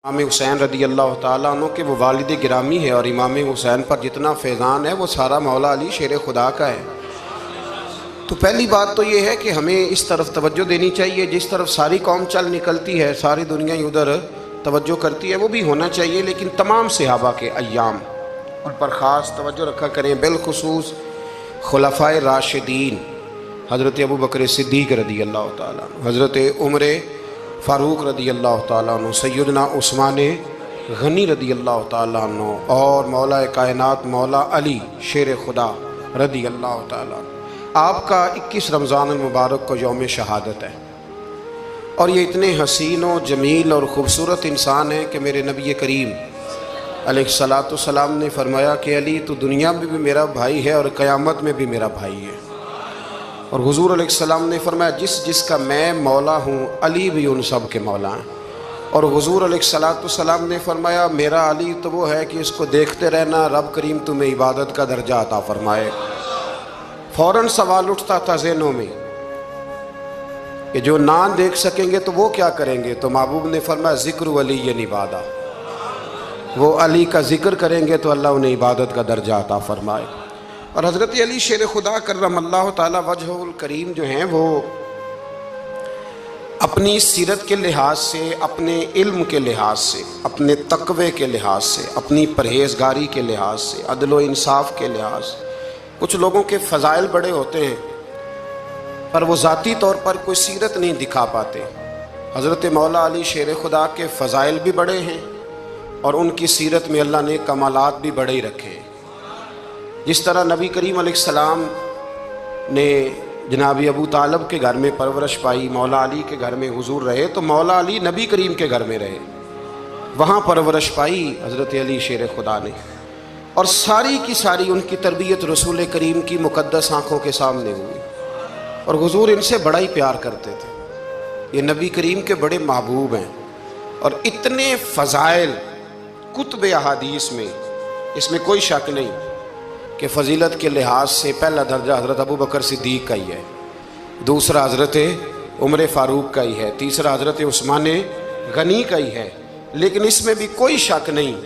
امام حسین رضی اللہ تعالیٰ عنہ کے وہ والد گرامی ہے، اور امام حسین پر جتنا فیضان ہے وہ سارا مولا علی شیر خدا کا ہے۔ تو پہلی بات تو یہ ہے کہ ہمیں اس طرف توجہ دینی چاہیے، جس طرف ساری قوم چل نکلتی ہے، ساری دنیا ہی ادھر توجہ کرتی ہے، وہ بھی ہونا چاہیے، لیکن تمام صحابہ کے ایام ان پر خاص توجہ رکھا کریں، بالخصوص خلفائے راشدین حضرت ابو بکر صدیق رضی اللہ تعالیٰ عنہ، حضرت عمر فاروق رضی اللہ تعالیٰ عنہ، سیدنا عثمان غنی رضی اللہ تعالیٰ عنہ، اور مولا کائنات مولا علی شیر خدا رضی اللہ تعالیٰ عنہ۔ آپ کا 21 رمضان المبارک کو یوم شہادت ہے، اور یہ اتنے حسین و جمیل اور خوبصورت انسان ہیں کہ میرے نبی کریم علیہ السلام نے فرمایا کہ علی تو دنیا میں بھی میرا بھائی ہے اور قیامت میں بھی میرا بھائی ہے، اور حضور علیہ السلام نے فرمایا جس کا میں مولا ہوں علی بھی ان سب کے مولا ہیں، اور حضور علیہ السلام نے فرمایا میرا علی تو وہ ہے کہ اس کو دیکھتے رہنا رب کریم تمہیں عبادت کا درجہ عطا فرمائے۔ فوراً سوال اٹھتا تھا ذہنوں میں کہ جو نہ دیکھ سکیں گے تو وہ کیا کریں گے؟ تو محبوب نے فرمایا ذکر ولی عبادہ، وہ علی کا ذکر کریں گے تو اللہ انہیں عبادت کا درجہ عطا فرمائے۔ اور حضرت علی شیر خدا کرم اللہ تعالی وجہ الکریم جو ہیں، وہ اپنی سیرت کے لحاظ سے، اپنے علم کے لحاظ سے، اپنے تقوی کے لحاظ سے، اپنی پرہیزگاری کے لحاظ سے، عدل و انصاف کے لحاظ سے، کچھ لوگوں کے فضائل بڑے ہوتے ہیں پر وہ ذاتی طور پر کوئی سیرت نہیں دکھا پاتے۔ حضرت مولا علی شیر خدا کے فضائل بھی بڑے ہیں، اور ان کی سیرت میں اللہ نے کمالات بھی بڑے ہی رکھے ہیں۔ جس طرح نبی کریم علیہ السلام نے جناب ابو طالب کے گھر میں پرورش پائی، مولا علی کے گھر میں حضور رہے، تو مولا علی نبی کریم کے گھر میں رہے، وہاں پرورش پائی حضرت علی شیر خدا نے، اور ساری کی ساری ان کی تربیت رسول کریم کی مقدس آنکھوں کے سامنے ہوئی، اور حضور ان سے بڑا ہی پیار کرتے تھے۔ یہ نبی کریم کے بڑے محبوب ہیں، اور اتنے فضائل کتب احادیث میں، اس میں کوئی شک نہیں کہ فضیلت کے لحاظ سے پہلا درجہ حضرت ابو بکر صدیق کا ہی ہے، دوسرا حضرت عمر فاروق کا ہی ہے، تیسرا حضرت عثمان غنی کا ہی ہے، لیکن اس میں بھی کوئی شک نہیں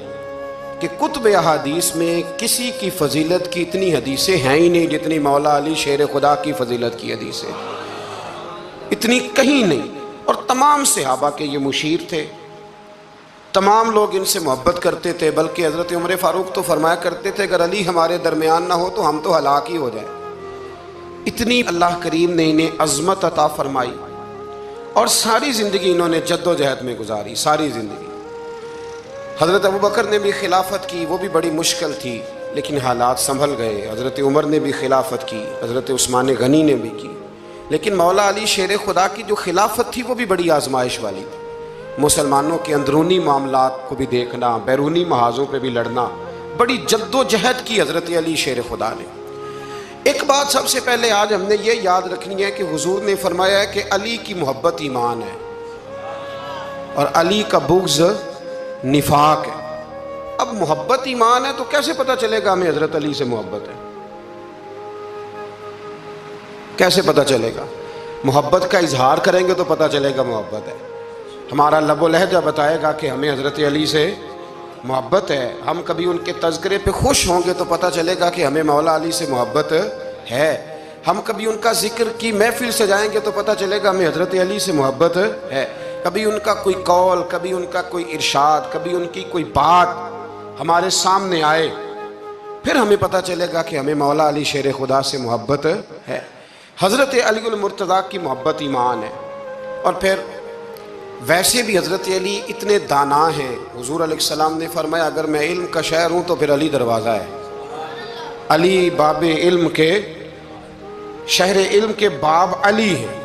کہ کتب احادیث میں کسی کی فضیلت کی اتنی حدیثیں ہیں ہی نہیں جتنی مولا علی شیر خدا کی فضیلت کی حدیثیں، اتنی کہیں نہیں۔ اور تمام صحابہ کے یہ مشیر تھے، تمام لوگ ان سے محبت کرتے تھے، بلکہ حضرت عمر فاروق تو فرمایا کرتے تھے اگر علی ہمارے درمیان نہ ہو تو ہم تو ہلاک ہی ہو جائیں۔ اتنی اللہ کریم نے انہیں عظمت عطا فرمائی، اور ساری زندگی انہوں نے جد و جہد میں گزاری، ساری زندگی۔ حضرت ابو بکر نے بھی خلافت کی، وہ بھی بڑی مشکل تھی، لیکن حالات سنبھل گئے۔ حضرت عمر نے بھی خلافت کی، حضرت عثمان غنی نے بھی کی، لیکن مولا علی شیر خدا کی جو خلافت تھی وہ بھی بڑی آزمائش والی تھی۔ مسلمانوں کے اندرونی معاملات کو بھی دیکھنا، بیرونی محاذوں پہ بھی لڑنا، بڑی جد و جہد کی حضرت علی شیر خدا نے۔ ایک بات سب سے پہلے آج ہم نے یہ یاد رکھنی ہے کہ حضور نے فرمایا ہے کہ علی کی محبت ایمان ہے، اور علی کا بغض نفاق ہے۔ اب محبت ایمان ہے تو کیسے پتہ چلے گا ہمیں حضرت علی سے محبت ہے؟ کیسے پتہ چلے گا؟ محبت کا اظہار کریں گے تو پتہ چلے گا محبت ہے، ہمارا لب و لہجہ بتائے گا کہ ہمیں حضرت علی سے محبت ہے، ہم کبھی ان کے تذکرے پہ خوش ہوں گے تو پتہ چلے گا کہ ہمیں مولا علی سے محبت ہے، ہم کبھی ان کا ذکر کی محفل سے جائیں گے تو پتہ چلے گا ہمیں حضرت علی سے محبت ہے، کبھی ان کا کوئی قول، کبھی ان کا کوئی ارشاد، کبھی ان کی کوئی بات ہمارے سامنے آئے، پھر ہمیں پتہ چلے گا کہ ہمیں مولا علی شیر خدا سے محبت ہے۔ حضرت علی المرتضیٰ کی محبت ایمان ہے۔ اور پھر ویسے بھی حضرت علی اتنے دانا ہیں، حضور علیہ السلام نے فرمایا اگر میں علم کا شہر ہوں تو پھر علی دروازہ ہے، علی باب علم کے، شہر علم کے باب علی ہیں۔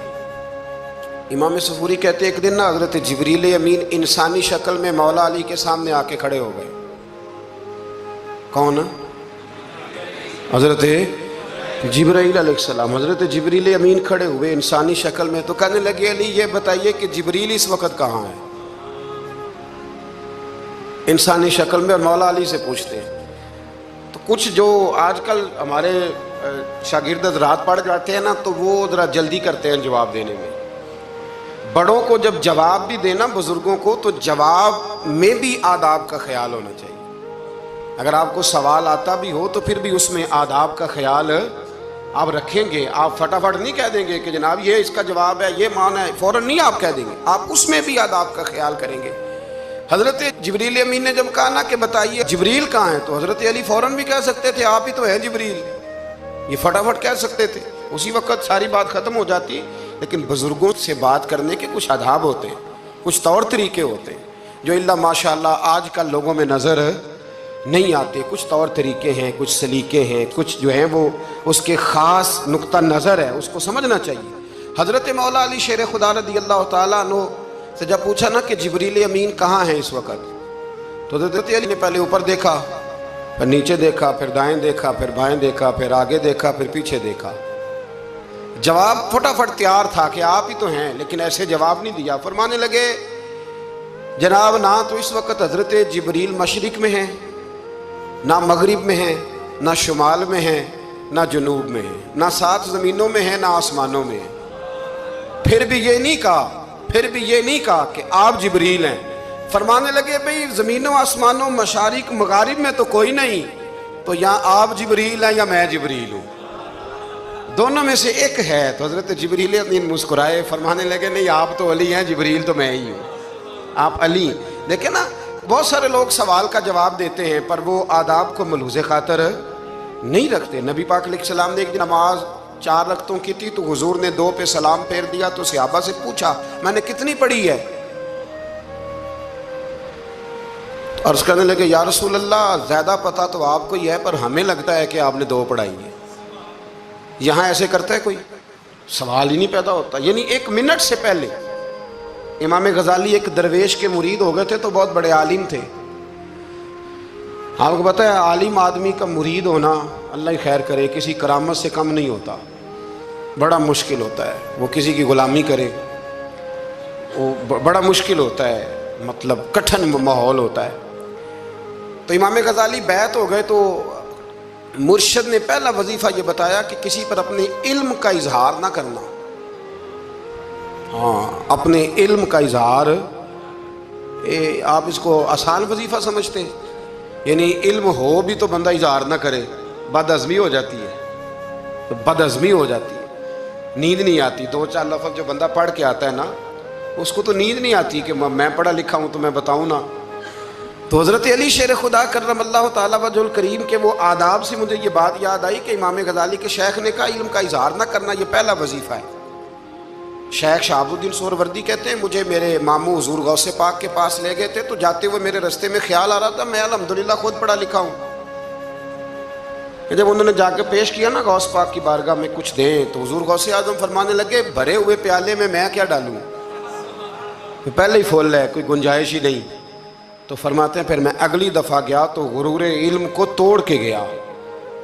امام صفوری کہتے ہیں ایک دن نا حضرت جبریل امین انسانی شکل میں مولا علی کے سامنے آ کے کھڑے ہو گئے۔ کون؟ حضرت جبرائیل علیہ السلام۔ حضرت جبریل امین کھڑے ہوئے انسانی شکل میں، تو کہنے لگے علی یہ بتائیے کہ جبریل اس وقت کہاں ہے؟ انسانی شکل میں، اور مولا علی سے پوچھتے ہیں۔ تو کچھ جو آج کل ہمارے شاگرد رات پڑھ جاتے ہیں نا، تو وہ ذرا جلدی کرتے ہیں جواب دینے میں، بڑوں کو جب جواب بھی دینا بزرگوں کو تو جواب میں بھی آداب کا خیال ہونا چاہیے. اگر آپ کو سوال آتا بھی ہو تو پھر بھی اس میں آداب کا خیال آپ رکھیں گے. آپ فٹافٹ نہیں کہہ دیں گے کہ جناب یہ اس کا جواب ہے، یہ معنی ہے، فوراً نہیں آپ کہہ دیں گے. آپ اس میں بھی آداب کا خیال کریں گے. حضرت جبریل امین نے جب کہا نا کہ بتائیے جبریل کہاں ہیں، تو حضرت علی فوراً بھی کہہ سکتے تھے آپ ہی تو ہیں جبریل، یہ فٹافٹ کہہ سکتے تھے، اسی وقت ساری بات ختم ہو جاتی. لیکن بزرگوں سے بات کرنے کے کچھ آداب ہوتے ہیں، کچھ طور طریقے ہوتے ہیں جو اللہ ماشاءاللہ آج کل لوگوں میں نظر نہیں آتے. کچھ طور طریقے ہیں، کچھ سلیقے ہیں، کچھ جو ہیں وہ اس کے خاص نقطہ نظر ہے، اس کو سمجھنا چاہیے. حضرت مولا علی شیر خدا رضی اللہ تعالیٰ عنہ سے جب پوچھا نا کہ جبریل امین کہاں ہیں اس وقت، تو حضرت علی نے پہلے اوپر دیکھا، پھر نیچے دیکھا، پھر دائیں دیکھا، پھر بائیں دیکھا، پھر آگے دیکھا، پھر پیچھے دیکھا. جواب فٹافٹ تیار تھا کہ آپ ہی تو ہیں، لیکن ایسے جواب نہیں دیا. فرمانے لگے جناب نہ تو اس وقت حضرت جبریل مشرق میں ہیں، نہ مغرب میں ہیں، نہ شمال میں ہیں، نہ جنوب میں ہیں، نہ 7 زمینوں میں ہیں، نہ آسمانوں میں ہیں. پھر بھی یہ نہیں کہا کہ آپ جبریل ہیں. فرمانے لگے بھئی زمینوں آسمانوں مشارق مغارب میں تو کوئی نہیں، تو یا آپ جبریل ہیں یا میں جبریل ہوں، دونوں میں سے ایک ہے. تو حضرت جبریل امین مسکرائے، فرمانے لگے نہیں آپ تو علی ہیں، جبریل تو میں ہی ہوں، آپ علی. دیکھیں نا بہت سارے لوگ سوال کا جواب دیتے ہیں پر وہ آداب کو ملحوظ خاطر نہیں رکھتے. نبی پاک علیہ السلام نے ایک دن نماز 4 رکعتوں کی تھی تو حضور نے 2 پہ سلام پھیر دیا. تو صحابہ سے پوچھا میں نے کتنی پڑھی ہے؟ عرض کرنے لگے یا رسول اللہ زیادہ پتہ تو آپ کو ہی ہے پر ہمیں لگتا ہے کہ آپ نے 2 پڑھائی ہے. یہاں ایسے کرتا ہے کوئی؟ سوال ہی نہیں پیدا ہوتا. یعنی 1 منٹ سے پہلے امام غزالی ایک درویش کے مرید ہو گئے تھے تو بہت بڑے عالم تھے. آپ کو پتہ ہے عالم آدمی کا مرید ہونا اللہ ہی خیر کرے کسی کرامت سے کم نہیں ہوتا، بڑا مشکل ہوتا ہے. وہ کسی کی غلامی کرے وہ بڑا مشکل ہوتا ہے، مطلب کٹھن ماحول ہوتا ہے. تو امام غزالی بیعت ہو گئے تو مرشد نے پہلا وظیفہ یہ بتایا کہ کسی پر اپنے علم کا اظہار نہ کرنا. ہاں اپنے علم کا اظہار، آپ اس کو آسان وظیفہ سمجھتے ہیں؟ یعنی علم ہو بھی تو بندہ اظہار نہ کرے، بد ہضمی ہو جاتی ہے، تو بد ہضمی ہو جاتی ہے، نیند نہیں آتی. 2-4 لفظ جو بندہ پڑھ کے آتا ہے نا اس کو تو نیند نہیں آتی کہ میں پڑھا لکھا ہوں تو میں بتاؤں نا. تو حضرت علی شیر خدا کرم اللہ تعالیٰ وجہ الکریم کے وہ آداب سے مجھے یہ بات یاد آئی کہ امام غزالی کے شیخ نے کہا علم کا اظہار نہ کرنا یہ پہلا وظیفہ ہے. شیخ شہاب الدین سہروردی کہتے ہیں مجھے میرے ماموں حضور غوث پاک کے پاس لے گئے تھے تو جاتے ہوئے میرے رستے میں خیال آ رہا تھا میں الحمدللہ خود پڑھا لکھا ہوں. جب انہوں نے جا کے پیش کیا نا غوث پاک کی بارگاہ میں کچھ دیں تو حضور غوث اعظم فرمانے لگے بھرے ہوئے پیالے میں کیا ڈالوں، پہلے ہی فل ہے، کوئی گنجائش ہی نہیں. تو فرماتے ہیں پھر میں اگلی دفعہ گیا تو غرور علم کو توڑ کے گیا.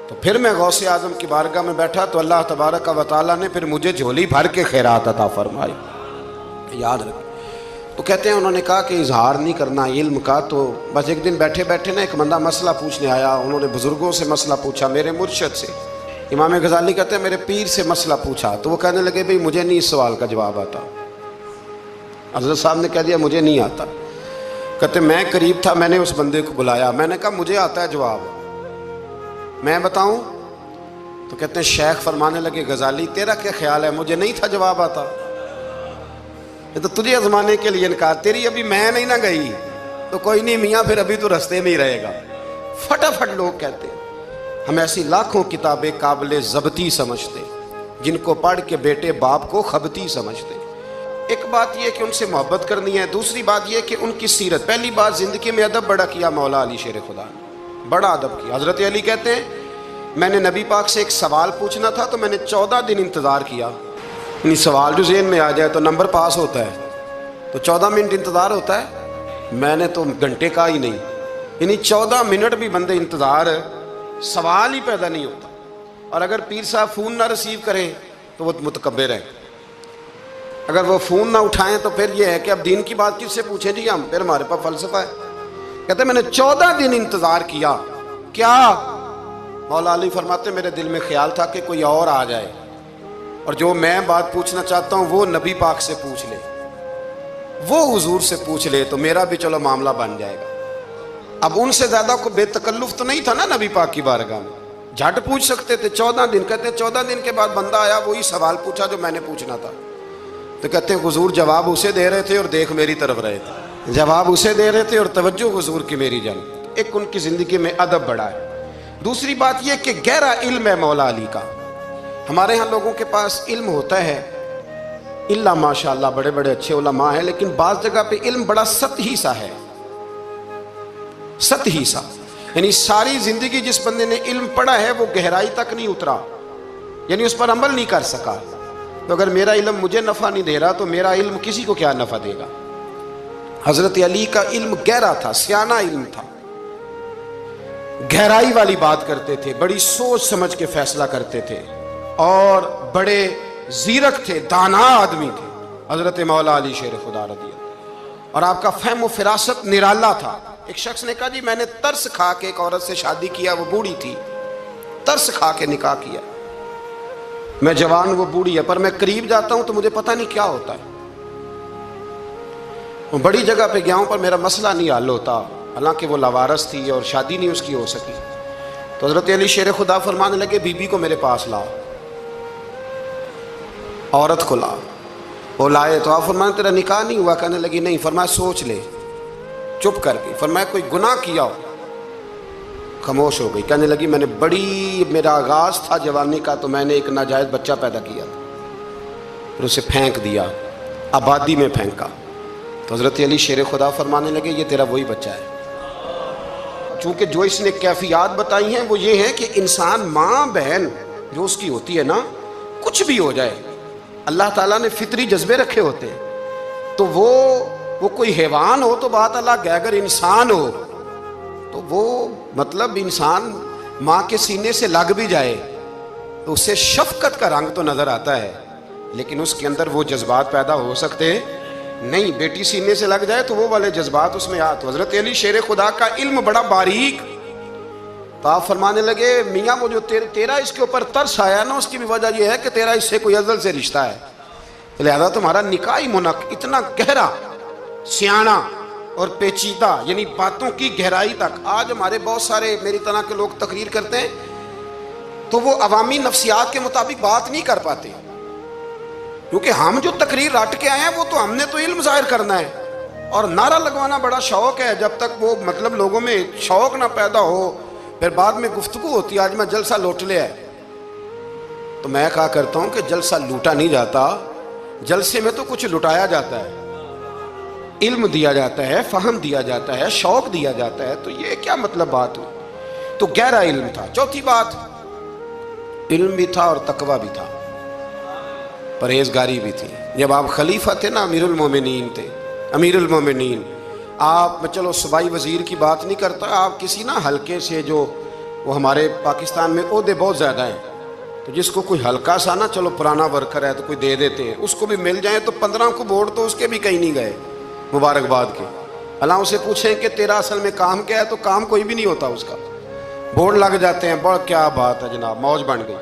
تو پھر میں غوث اعظم کی بارگاہ میں بیٹھا تو اللہ تبارک و تعالیٰ نے پھر مجھے جھولی بھر کے خیرات عطا فرمائی. یاد رکھ. تو کہتے ہیں انہوں نے کہا کہ اظہار نہیں کرنا علم کا. تو بس ایک دن بیٹھے بیٹھے نا ایک بندہ مسئلہ پوچھنے آیا، انہوں نے بزرگوں سے مسئلہ پوچھا، میرے مرشد سے. امام غزالی کہتے ہیں میرے پیر سے مسئلہ پوچھا تو وہ کہنے لگے بھئی مجھے نہیں اس سوال کا جواب آتا. حضرت صاحب نے کہہ دیا مجھے نہیں آتا. کہتے میں قریب تھا، میں نے اس بندے کو بلایا، میں نے کہا مجھے آتا ہے جواب، میں بتاؤں؟ تو کہتے ہیں شیخ فرمانے لگے غزالی تیرا کیا خیال ہے مجھے نہیں تھا جواب آتا؟ یہ تو تجھے آزمانے کے لیے انکار، تیری ابھی میں نہیں نہ گئی تو کوئی نہیں میاں پھر ابھی تو رستے میں ہی رہے گا. فٹافٹ لوگ کہتے ہیں. ہم ایسی لاکھوں کتابیں قابل ضبطی سمجھتے جن کو پڑھ کے بیٹے باپ کو خبتی سمجھتے. ایک بات یہ کہ ان سے محبت کرنی ہے، دوسری بات یہ کہ ان کی سیرت. پہلی بات زندگی میں ادب بڑا کیا مولا علی شیر خدا نے، بڑا ادب کیا. حضرت علی کہتے ہیں میں نے نبی پاک سے ایک سوال پوچھنا تھا تو میں نے 14 دن انتظار کیا. یعنی سوال جو ذہن میں آ جائے تو نمبر پاس ہوتا ہے تو 14 منٹ انتظار ہوتا ہے، میں نے تو گھنٹے کا ہی نہیں. یعنی 14 منٹ بھی بندے انتظار، سوال ہی پیدا نہیں ہوتا. اور اگر پیر صاحب فون نہ ریسیو کریں تو وہ متکبر ہیں، اگر وہ فون نہ اٹھائیں تو پھر یہ ہے کہ اب دین کی بات کس سے پوچھیں جی ہم، پھر ہمارے پاس فلسفہ ہے. کہتے ہیں میں نے 14 دن انتظار کیا. کیا؟ مولا علی فرماتے میرے دل میں خیال تھا کہ کوئی اور آ جائے اور جو میں بات پوچھنا چاہتا ہوں وہ نبی پاک سے پوچھ لے. وہ حضور سے پوچھ لے تو میرا بھی چلو معاملہ بن جائے گا۔ اب ان سے زیادہ کو بے تکلف تو نہیں تھا نا نبی پاک کی بارگاہ میں، جھٹ پوچھ سکتے تھے 14 دن۔ کہتے 14 دن کے بعد بندہ آیا، وہی سوال پوچھا جو میں نے پوچھنا تھا۔ تو کہتے ہیں حضور جواب اسے دے رہے تھے اور دیکھ میری طرف رہے تھے، جواب اسے دے رہے تھے اور توجہ حضور کی میری جانب۔ ایک ان کی زندگی میں ادب بڑا ہے۔ دوسری بات یہ کہ گہرا علم ہے مولا علی کا۔ ہمارے ہاں لوگوں کے پاس علم ہوتا ہے، اللہ ماشاءاللہ بڑے بڑے اچھے علماء ہیں، لیکن بعض جگہ پہ علم بڑا سطحی سا ہے، سطحی سا، یعنی ساری زندگی جس بندے نے علم پڑھا ہے وہ گہرائی تک نہیں اترا، یعنی اس پر عمل نہیں کر سکا۔ تو اگر میرا علم مجھے نفع نہیں دے رہا تو میرا علم کسی کو کیا نفع دے گا؟ حضرت علی کا علم گہرا تھا، سیانہ علم تھا، گہرائی والی بات کرتے تھے، بڑی سوچ سمجھ کے فیصلہ کرتے تھے، اور بڑے زیرک تھے، دانا آدمی تھے حضرت مولا علی شیر خدا رضی اللہ۔ اور آپ کا فہم و فراست نرالا تھا۔ ایک شخص نے کہا جی میں نے ترس کھا کے ایک عورت سے شادی کیا، وہ بوڑھی تھی، ترس کھا کے نکاح کیا، میں جوان وہ بوڑھی ہے، پر میں قریب جاتا ہوں تو مجھے پتہ نہیں کیا ہوتا ہے، وہ بڑی جگہ پہ گیا ہوں پر میرا مسئلہ نہیں حل ہوتا، حالانکہ وہ لاوارث تھی اور شادی نہیں اس کی ہو سکی۔ تو حضرت علی شیر خدا فرمانے لگے بی بی کو میرے پاس لاؤ، عورت کو لاؤ۔ وہ لائے تو آپ فرمانے تیرا نکاح نہیں ہوا؟ کہنے لگی نہیں۔ فرمایا سوچ لے، چپ کر گئی۔ فرمایا کوئی گناہ کیا ہو؟ خاموش ہو گئی۔ کہنے لگی میں نے میرا آغاز تھا جوانی کا تو میں نے ایک ناجائز بچہ پیدا کیا تھا، پھر اسے پھینک دیا، آبادی میں پھینکا۔ تو حضرت علی شیر خدا فرمانے لگے یہ تیرا وہی بچہ ہے۔ چونکہ جو اس نے کیفیات بتائی ہیں وہ یہ ہے کہ انسان ماں بہن جو اس کی ہوتی ہے نا، کچھ بھی ہو جائے، اللہ تعالیٰ نے فطری جذبے رکھے ہوتے ہیں، تو وہ کوئی حیوان ہو تو بات الگ ہے، اگر انسان ہو تو وہ مطلب انسان ماں کے سینے سے لگ بھی جائے تو اس سے شفقت کا رنگ تو نظر آتا ہے، لیکن اس کے اندر وہ جذبات پیدا ہو سکتے نہیں۔ بیٹی سینے سے لگ جائے تو وہ والے جذبات اس میں تو حضرت علی شیر خدا کا علم بڑا باریک۔ تو آپ فرمانے لگے میاں وہ جو تیرا اس کے اوپر ترس آیا نا، اس کی بھی وجہ یہ ہے کہ تیرا اس سے کوئی ازل سے رشتہ ہے، لہذا تمہارا نکاحی اتنا گہرا، سیانہ اور پیچیدہ، یعنی باتوں کی گہرائی تک۔ آج ہمارے بہت سارے میری طرح کے لوگ تقریر کرتے ہیں تو وہ عوامی نفسیات کے مطابق بات نہیں کر پاتے، کیونکہ ہم جو تقریر رٹ کے آئے ہیں وہ تو ہم نے تو علم ظاہر کرنا ہے، اور نعرہ لگوانا بڑا شوق ہے، جب تک وہ مطلب لوگوں میں شوق نہ پیدا ہو پھر بعد میں گفتگو ہوتی ہے آج میں جلسہ لوٹ لیا ہے۔ تو میں کہا کرتا ہوں کہ جلسہ لوٹا نہیں جاتا، جلسے میں تو کچھ لٹایا جاتا ہے، علم دیا جاتا ہے، فہم دیا جاتا ہے، شوق دیا جاتا ہے، تو یہ کیا مطلب بات ہو؟ تو گہرا علم تھا۔ چوتھی بات، علم بھی تھا اور تقوی بھی تھا، پرہیزگاری بھی تھی۔ جب آپ خلیفہ تھے نا، امیر المومنین تھے، امیر المومنین، آپ میں چلو صوبائی وزیر کی بات نہیں کرتا، آپ کسی نا حلقے سے، جو وہ ہمارے پاکستان میں عہدے بہت زیادہ ہیں، تو جس کو کوئی ہلکا سا نا چلو پرانا ورکر ہے تو کوئی دے دیتے ہیں، اس کو بھی مل جائیں تو 15 کو ووٹ تو اس کے بھی کہیں نہیں گئے مبارکباد کے۔ اللہ اسے پوچھیں کہ تیرا اصل میں کام کیا ہے تو کام کوئی بھی نہیں ہوتا اس کا، بورڈ لگ جاتے ہیں، بڑا کیا بات ہے جناب، موج بن گئی۔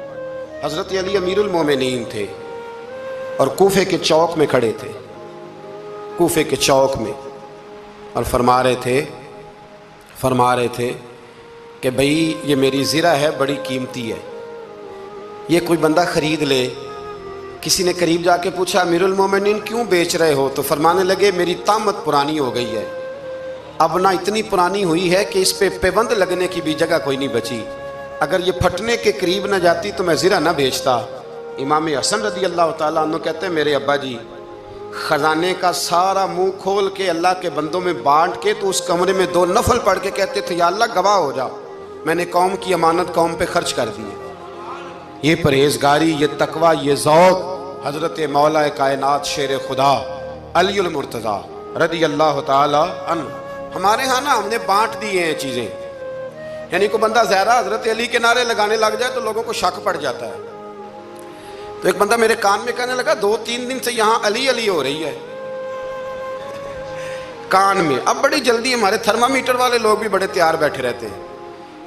حضرت علی امیر المومنین تھے اور کوفے کے چوک میں کھڑے تھے، کوفے کے چوک میں، اور فرما رہے تھے کہ بھئی یہ میری زرہ ہے، بڑی قیمتی ہے، یہ کوئی بندہ خرید لے۔ کسی نے قریب جا کے پوچھا امیر المومنین کیوں بیچ رہے ہو؟ تو فرمانے لگے میری طامت پرانی ہو گئی ہے، اب نہ اتنی پرانی ہوئی ہے کہ اس پہ پیوند لگنے کی بھی جگہ کوئی نہیں بچی، اگر یہ پھٹنے کے قریب نہ جاتی تو میں زرہ نہ بیچتا۔ امام حسن رضی اللہ تعالیٰ عنہ کہتے ہیں میرے ابا جی خزانے کا سارا منہ کھول کے اللہ کے بندوں میں بانٹ کے تو اس کمرے میں 2 نفل پڑھ کے کہتے تھے یا اللہ گواہ ہو جا، میں نے قوم کی امانت قوم پہ خرچ کر دی ہے۔ یہ پرہیزگاری، یہ تقوی، یہ ذوق حضرت مولا کائنات شیر خدا علی المرتضیٰ رضی اللہ تعالی عنہ۔ ہمارے ہاں نا ہم نے بانٹ دی ہیں چیزیں، یعنی کوئی بندہ زہرا حضرت علی کے نعرے لگانے لگ جائے تو لوگوں کو شک پڑ جاتا ہے۔ تو ایک بندہ میرے کان میں کہنے لگا 2-3 دن سے یہاں علی علی ہو رہی ہے کان میں۔ اب بڑی جلدی ہمارے تھرمامیٹر والے لوگ بھی بڑے تیار بیٹھے رہتے ہیں،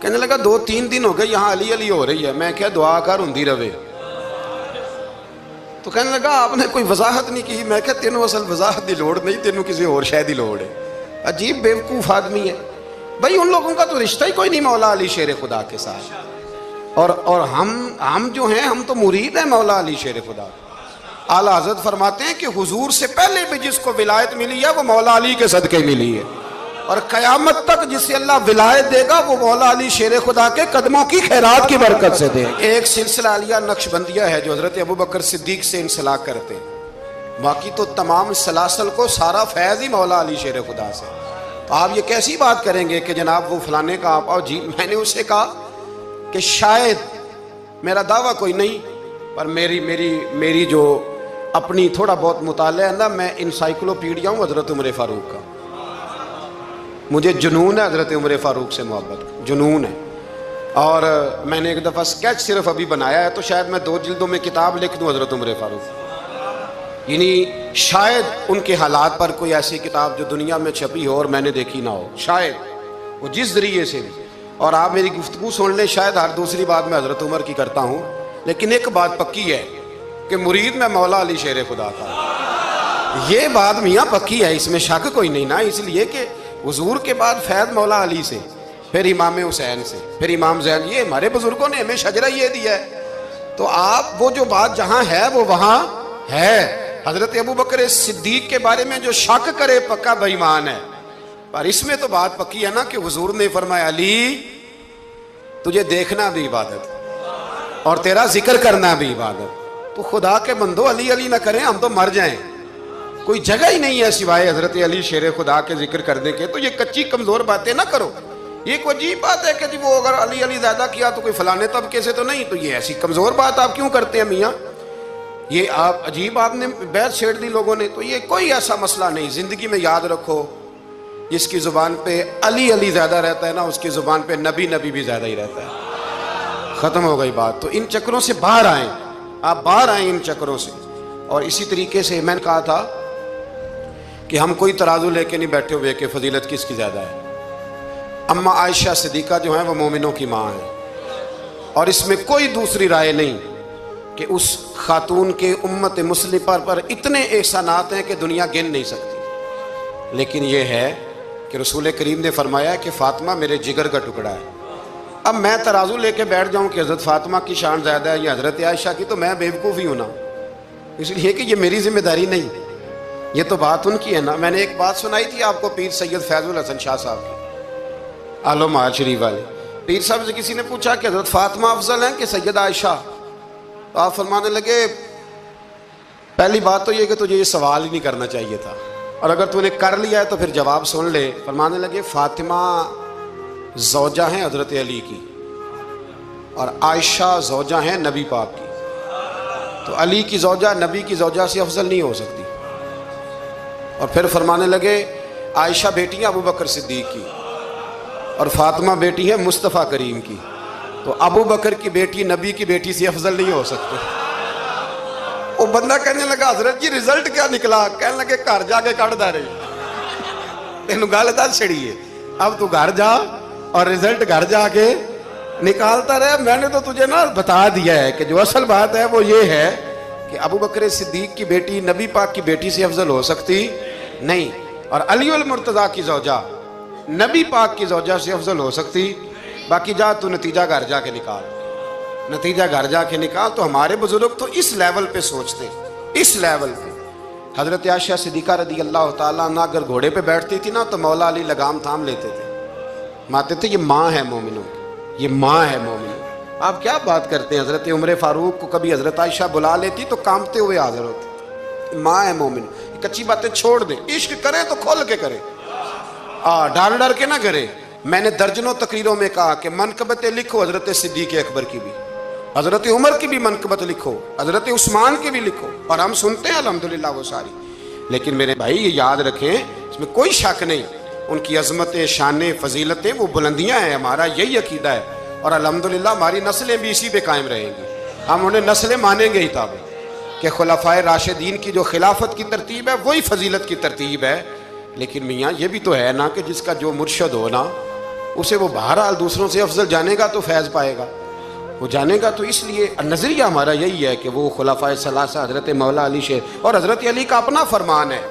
کہنے لگا 2-3 دن ہو گئے یہاں علی علی ہو رہی ہے۔ میں کیا دعا کر ہندی روے، تو کہنے لگا آپ نے کوئی وضاحت نہیں کی. میں کہ تینوں اصل وضاحت دی لوڑ نہیں, تینوں کسی اور شے دی لوڑ ہے. عجیب بیوقوف آدمی ہے بھائی. ان لوگوں کا تو رشتہ ہی کوئی نہیں مولا علی شیر خدا کے ساتھ. اور ہم جو ہیں ہم تو مرید ہیں مولا علی شیر خدا. اعلیٰ حضرت فرماتے ہیں کہ حضور سے پہلے بھی جس کو ولایت ملی ہے وہ مولا علی کے صدقے ملی ہے, اور قیامت تک جسے اللہ ولایت دے گا وہ مولا علی شیر خدا کے قدموں کی خیرات کی برکت سے دے. ایک سلسلہ علیہ نقشبندیہ ہے جو حضرت ابوبکر صدیق سے انسلاک کرتے ہیں, باقی تو تمام سلاسل کو سارا فیض ہی مولا علی شیر خدا سے. تو آپ یہ کیسی بات کریں گے کہ جناب وہ فلانے کا آپ آؤ جی. میں نے اسے کہا کہ شاید میرا دعویٰ کوئی نہیں, پر میری جو اپنی تھوڑا بہت مطالعہ ہے نا, میں انسائکلوپیڈیا ہوں حضرت عمر فاروق کا. مجھے جنون ہے حضرت عمر فاروق سے محبت, جنون ہے. اور میں نے ایک دفعہ اسکیچ صرف ابھی بنایا ہے, تو شاید میں 2 جلدوں میں کتاب لکھ دوں حضرت عمر فاروق. یعنی شاید ان کے حالات پر کوئی ایسی کتاب جو دنیا میں چھپی ہو اور میں نے دیکھی نہ ہو, شاید وہ جس ذریعے سے بھی. اور آپ میری گفتگو سن لیں, شاید ہر دوسری بات میں حضرت عمر کی کرتا ہوں, لیکن ایک بات پکی ہے کہ مرید میں مولا علی شیر خدا کا. یہ بات میاں پکی ہے, اس میں شک کوئی نہیں نا. اس لیے کہ حضور کے بعد فیض مولا علی سے, پھر امام حسین سے, پھر امام زین. یہ ہمارے بزرگوں نے ہمیں شجرہ یہ دیا ہے. تو آپ وہ جو بات جہاں ہے وہ وہاں ہے. حضرت ابوبکر صدیق کے بارے میں جو شک کرے پکا بے ایمان ہے. پر اس میں تو بات پکی ہے نا کہ حضور نے فرمایا علی تجھے دیکھنا بھی عبادت اور تیرا ذکر کرنا بھی عبادت. تو خدا کے بندو علی علی نہ کریں, ہم تو مر جائیں. کوئی جگہ ہی نہیں ہے سوائے حضرت علی شیر خدا کے ذکر کرنے کے. تو یہ کچی کمزور باتیں نہ کرو. یہ کوئی عجیب بات ہے کہ جی وہ اگر علی علی زیادہ کیا تو کوئی فلانے طبقے سے تو نہیں. تو یہ ایسی کمزور بات آپ کیوں کرتے ہیں میاں؟ یہ آپ عجیب آپ نے بیعت چھیڑ دی لوگوں نے. تو یہ کوئی ایسا مسئلہ نہیں. زندگی میں یاد رکھو, جس کی زبان پہ علی علی زیادہ رہتا ہے نا, اس کی زبان پہ نبی نبی بھی زیادہ ہی رہتا ہے. ختم ہو گئی بات. تو ان چکروں سے باہر آئیں, آپ باہر آئیں ان چکروں سے. اور اسی طریقے سے میں نے کہا تھا کہ ہم کوئی ترازو لے کے نہیں بیٹھے ہوئے کہ فضیلت کس کی زیادہ ہے. اما عائشہ صدیقہ جو ہیں وہ مومنوں کی ماں ہیں, اور اس میں کوئی دوسری رائے نہیں کہ اس خاتون کے امت مسلمہ پر اتنے احسانات ہیں کہ دنیا گن نہیں سکتی. لیکن یہ ہے کہ رسول کریم نے فرمایا کہ فاطمہ میرے جگر کا ٹکڑا ہے. اب میں ترازو لے کے بیٹھ جاؤں کہ حضرت فاطمہ کی شان زیادہ ہے یا حضرت عائشہ کی, تو میں بیوقوف ہی ہوں نا. اس لیے کہ یہ میری ذمہ داری نہیں, یہ تو بات ان کی ہے نا. میں نے ایک بات سنائی تھی آپ کو پیر سید فیض الحسن شاہ صاحب کی, عالم محل شریف والے. پیر صاحب سے کسی نے پوچھا کہ حضرت فاطمہ افضل ہیں کہ سید عائشہ؟ تو آپ فرمانے لگے پہلی بات تو یہ کہ تجھے یہ سوال ہی نہیں کرنا چاہیے تھا, اور اگر تو نے کر لیا ہے تو پھر جواب سن لے. فرمانے لگے فاطمہ زوجہ ہیں حضرت علی کی, اور عائشہ زوجہ ہیں نبی پاک کی. تو علی کی زوجہ نبی کی زوجہ سے افضل نہیں ہو سکتی. اور پھر فرمانے لگے عائشہ بیٹی ہیں ابو بکر صدیق کی, اور فاطمہ بیٹی ہے مصطفیٰ کریم کی. تو ابو بکر کی بیٹی نبی کی بیٹی سے افضل نہیں ہو سکتے. وہ بندہ کہنے لگا حضرت جی رزلٹ کیا نکلا؟ کہنے لگے گھر جا کے کٹ دا رہی تینوں گل دس چھڑی ہے, اب تو گھر جا اور رزلٹ گھر جا کے نکالتا رہے. میں نے تو تجھے نا بتا دیا ہے کہ جو اصل بات ہے وہ یہ ہے کہ ابو بکر صدیق کی بیٹی نبی پاک کی بیٹی سے افضل ہو سکتی نہیں, اور علی المرتضیٰ کی زوجہ نبی پاک کی زوجہ سے افضل ہو سکتی. باقی جا تو نتیجہ گھر جا کے نکال, نتیجہ گھر جا کے نکال. تو ہمارے بزرگ تو اس لیول پہ سوچتے, اس لیول پہ. حضرت عائشہ صدیقہ رضی اللہ تعالیٰ عنہ اگر گھوڑے پہ بیٹھتی تھی نا تو مولا علی لگام تھام لیتے تھے, ماتے تھے یہ ماں ہے مومنوں کی, یہ ماں ہے مومنوں. آپ کیا بات کرتے ہیں؟ حضرت عمر فاروق کو کبھی حضرت عائشہ بلا لیتی تو کانپتے ہوئے حاضر ہوتے. ماں ہے مومن. کچی باتیں چھوڑ دیں, عشق کرے تو کھول کے کرے, ڈر ڈر کے نہ کرے. میں نے درجنوں تقریروں میں کہا کہ منقبتیں لکھو حضرت صدیق اکبر کی بھی, حضرت عمر کی بھی منقبت لکھو, حضرت عثمان کی بھی لکھو, اور ہم سنتے ہیں الحمدللہ وہ ساری. لیکن میرے بھائی یہ یاد رکھیں, اس میں کوئی شک نہیں, ان کی عظمتیں, شانیں, فضیلتیں وہ بلندیاں ہیں. ہمارا یہی عقیدہ ہے, اور الحمدللہ ہماری نسلیں بھی اسی پہ قائم رہیں گی. ہم انہیں نسلیں مانیں گے ہی تاب کہ خلفائے راشدین کی جو خلافت کی ترتیب ہے وہی فضیلت کی ترتیب ہے. لیکن میاں یہ بھی تو ہے نا کہ جس کا جو مرشد ہو نا, اسے وہ بہرحال دوسروں سے افضل جانے گا تو فیض پائے گا. وہ جانے گا۔ تو اس لیے نظریہ ہمارا یہی ہے کہ وہ خلفائے ثلاثہ، حضرت مولا علی شیر اور حضرت علی کا اپنا فرمان ہے۔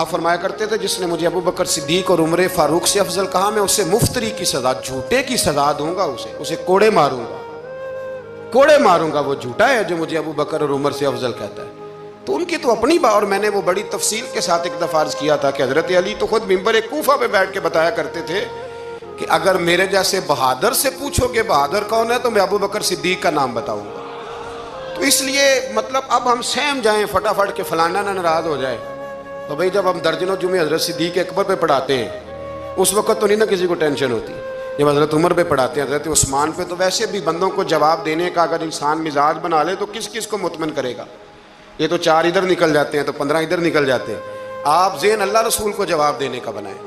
آپ فرمایا کرتے تھے جس نے مجھے ابو بکر صدیق اور عمر فاروق سے افضل کہا، میں اسے مفتری کی سزا، جھوٹے کی سزا دوں گا، اسے کوڑے ماروں گا، وہ جھوٹا ہے جو مجھے ابو بکر اور عمر سے افضل کہتا ہے۔ تو ان کی تو اپنی بات، اور میں نے وہ بڑی تفصیل کے ساتھ ایک دفعہ عرض کیا تھا کہ حضرت علی تو خود منبر کوفہ پہ بیٹھ کے بتایا کرتے تھے کہ اگر میرے جیسے بہادر سے پوچھو کہ بہادر کون ہے تو میں ابو بکر صدیق کا نام بتاؤں گا۔ تو اس لیے مطلب اب ہم سہم جائیں فٹافٹ کہ فلانا نہ ناراض ہو جائے، تو بھئی جب ہم درجنوں جمعے حضرت صدیق اکبر پہ پڑھاتے ہیں اس وقت تو نہیں نہ کسی کو ٹینشن ہوتی، جب حضرت عمر پہ پڑھاتے ہیں، حضرت عثمان پہ، تو ویسے بھی بندوں کو جواب دینے کا اگر انسان مزاج بنا لے تو کس کو مطمئن کرے گا؟ یہ تو 4 ادھر نکل جاتے ہیں تو 15 ادھر نکل جاتے ہیں۔ آپ ذہن اللہ رسول کو جواب دینے کا بنائیں،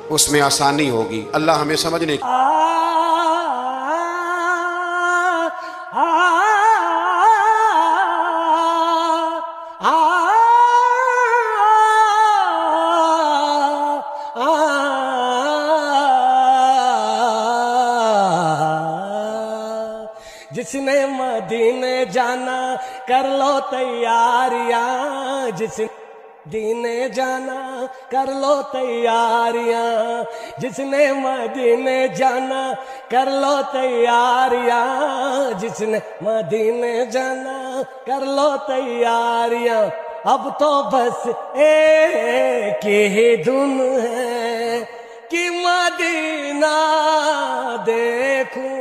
اس میں آسانی ہوگی۔ اللہ ہمیں سمجھنے کی جس نے مدینے جانا کر لو تیاریاں، جس نے مدینے جانا کر لو تیاریاں، جس نے مدینے جانا کر لو تیاریاں، جس نے مدینے جانا کر لو تیاریاں، اب تو بس ایک ہی دھن ہے کہ مدینہ دیکھوں،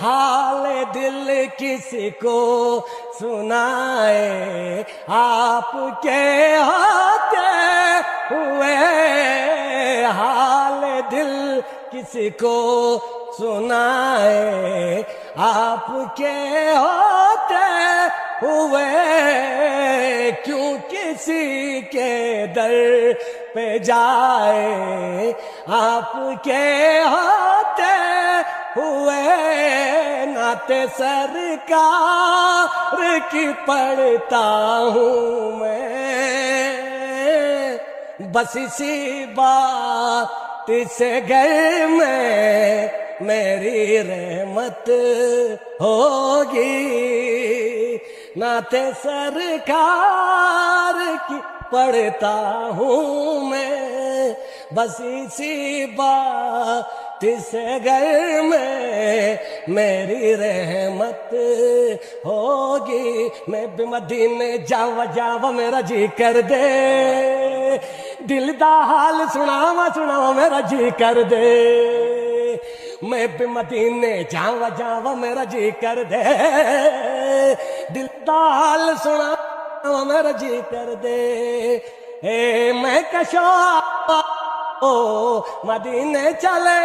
حال دل کسی کو سنائے، آپ کے ہوتے ہوئے حال دل کسی کو سنائے، آپ کے ہوتے ہوئے کیوں کسی کے در پہ جائے، آپ کے ہوتے ہوئے نعت سرکار کی پڑھتا ہوں میں، بس اسی بات سے گھر میں میری رحمت ہوگی، نعت سرکار کی پڑھتا ہوں میں، بس اسی بات سے گھر میں میری رحمت ہوگی، میں بھی مدینے جاوا میرا جی کر دے، دل دا حال سناوا میرا جی کر دے، میں بھی مدینے جاوا میرا جی کر دے، دل دا حال سناوا میرا جی کر دے، اے میں کشو مدینے چلے،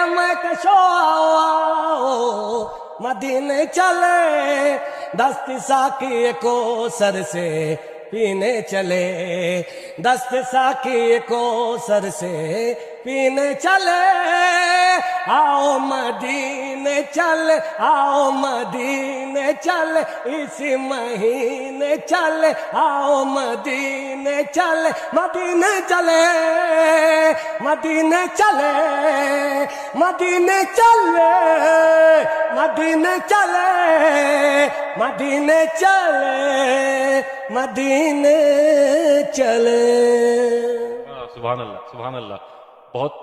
میں کشو مدینے چلے، دست ساقی کو سر سے پینے چلے، دست ساقی کو سر سے پینے چلے، آؤ مدینے چل، آؤ مدینے چل، اسی مہینے چل، آؤ مدینے چل، مدینے چلے، مدینے چلے، مدینے چلے، مدینے چلے، مدینے چلے، مدینے چلے۔ سبحان اللہ، سبحان اللہ، بہت